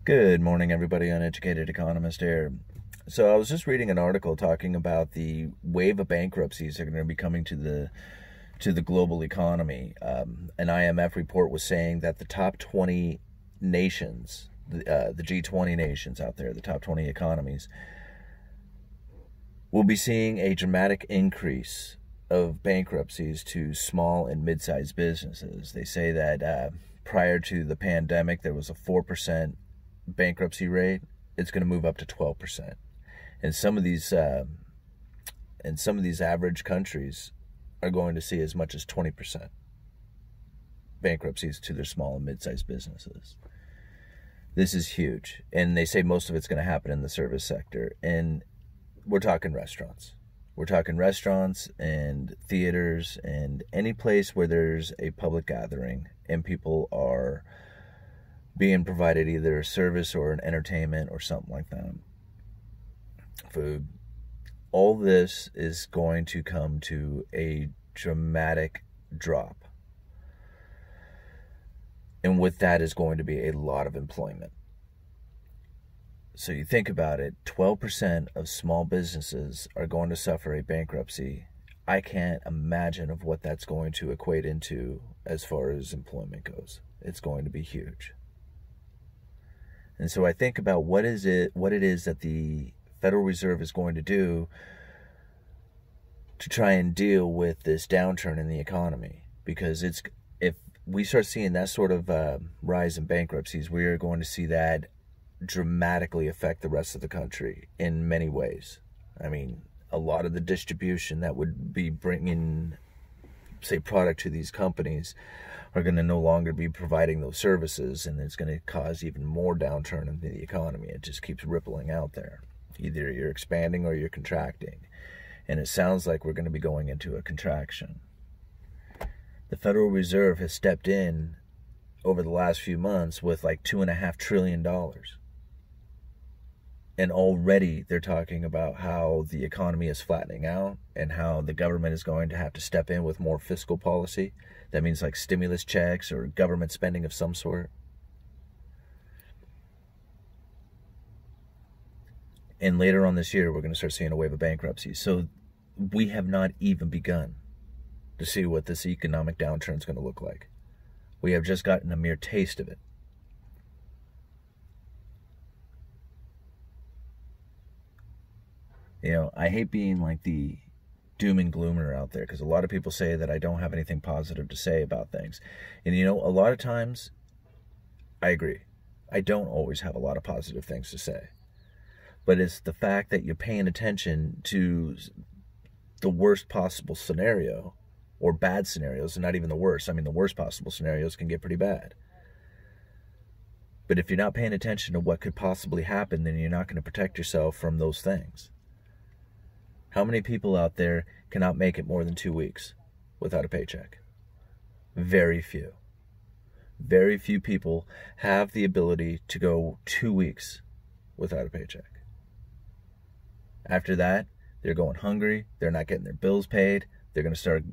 Good morning, everybody. Uneducated Economist here. So I was just reading an article talking about the wave of bankruptcies that are going to be coming to the global economy. An IMF report was saying that the top 20 nations, the G20 nations out there, the top 20 economies, will be seeing a dramatic increase of bankruptcies to small and mid-sized businesses. They say that prior to the pandemic, there was a 4% bankruptcy rate. It's going to move up to 12%. And some of these average countries are going to see as much as 20% bankruptcies to their small and mid-sized businesses. This is huge. And they say most of it's going to happen in the service sector. And we're talking restaurants. We're talking restaurants and theaters and any place where there's a public gathering and people are being provided either a service or an entertainment or something like that. Food. All this is going to come to a dramatic drop. And with that is going to be a lot of employment. So you think about it, 12% of small businesses are going to suffer a bankruptcy. I can't imagine of what that's going to equate into as far as employment goes. It's going to be huge. And so I think about what it is that the Federal Reserve is going to do to try and deal with this downturn in the economy. Because if we start seeing that sort of rise in bankruptcies, we are going to see that dramatically affect the rest of the country in many ways. I mean, a lot of the distribution that would be bringing, say, product to these companies are going to no longer be providing those services, and it's going to cause even more downturn in the economy. It just keeps rippling out there. Either you're expanding or you're contracting. And it sounds like we're going to be going into a contraction. The Federal Reserve has stepped in over the last few months with like $2.5 trillion. And already they're talking about how the economy is flattening out and how the government is going to have to step in with more fiscal policy. That means like stimulus checks or government spending of some sort. And later on this year, we're going to start seeing a wave of bankruptcy. So we have not even begun to see what this economic downturn is going to look like. We have just gotten a mere taste of it. You know, I hate being like the doom and gloomer out there, because a lot of people say that I don't have anything positive to say about things. And you know, a lot of times, I agree. I don't always have a lot of positive things to say. But it's the fact that you're paying attention to the worst possible scenario, or bad scenarios, and not even the worst. I mean, the worst possible scenarios can get pretty bad. But if you're not paying attention to what could possibly happen, then you're not going to protect yourself from those things. How many people out there cannot make it more than 2 weeks without a paycheck? Very few. Very few people have the ability to go 2 weeks without a paycheck. After that, they're going hungry. They're not getting their bills paid. They're going to start,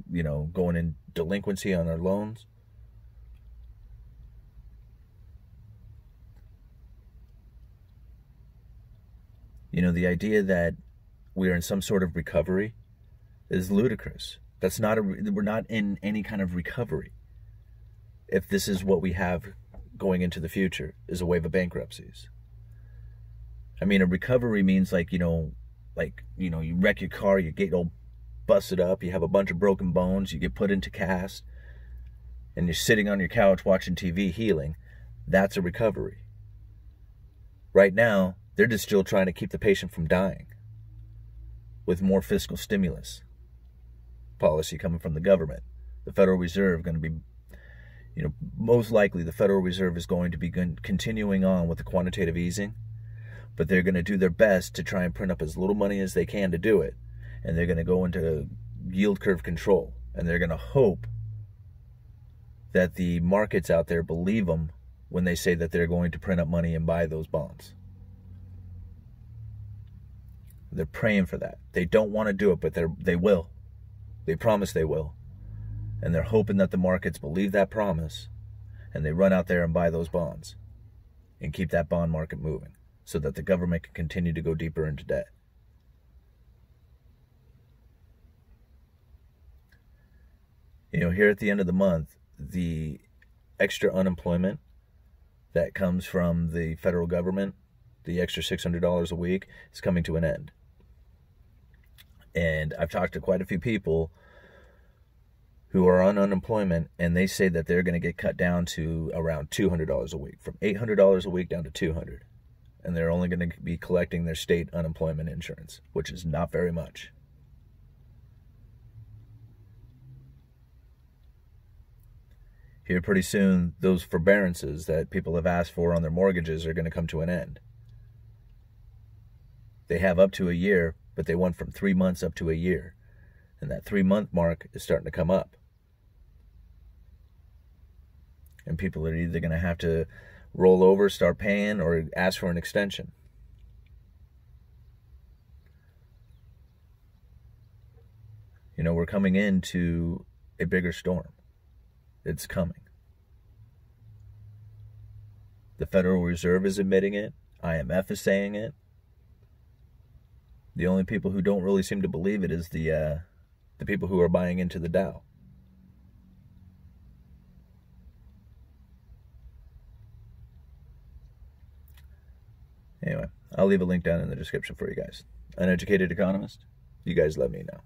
going in delinquency on their loans. The idea that we are in some sort of recovery is ludicrous. We're not in any kind of recovery. If this is what we have going into the future, is a wave of bankruptcies. I mean, a recovery means you wreck your car, you get all busted up, you have a bunch of broken bones, you get put into cast, and you're sitting on your couch watching TV healing. That's a recovery. Right now, they're just still trying to keep the patient from dying with more fiscal stimulus policy coming from the government. The Federal Reserve going to be, most likely the Federal Reserve is going to be continuing on with the quantitative easing, but they're going to do their best to try and print up as little money as they can to do it. And they're going to go into yield curve control. And they're going to hope that the markets out there believe them when they say that they're going to print up money and buy those bonds. They're praying for that. They don't want to do it, but they will. They promise they will. And they're hoping that the markets believe that promise and they run out there and buy those bonds. and keep that bond market moving so that the government can continue to go deeper into debt. Here at the end of the month, the extra unemployment that comes from the federal government, the extra $600 a week, is coming to an end. And I've talked to quite a few people who are on unemployment, and they say that they're going to get cut down to around $200 a week, from $800 a week down to $200. And they're only going to be collecting their state unemployment insurance, which is not very much. Here pretty soon, those forbearances that people have asked for on their mortgages are going to come to an end. They have up to a year, but they want from 3 months up to a year. And that 3-month mark is starting to come up. And people are either going to have to roll over, start paying, or ask for an extension. We're coming into a bigger storm. It's coming. The Federal Reserve is admitting it. IMF is saying it. The only people who don't really seem to believe it is the people who are buying into the Dow. Anyway, I'll leave a link down in the description for you guys. Uneducated Economist, you guys let me know.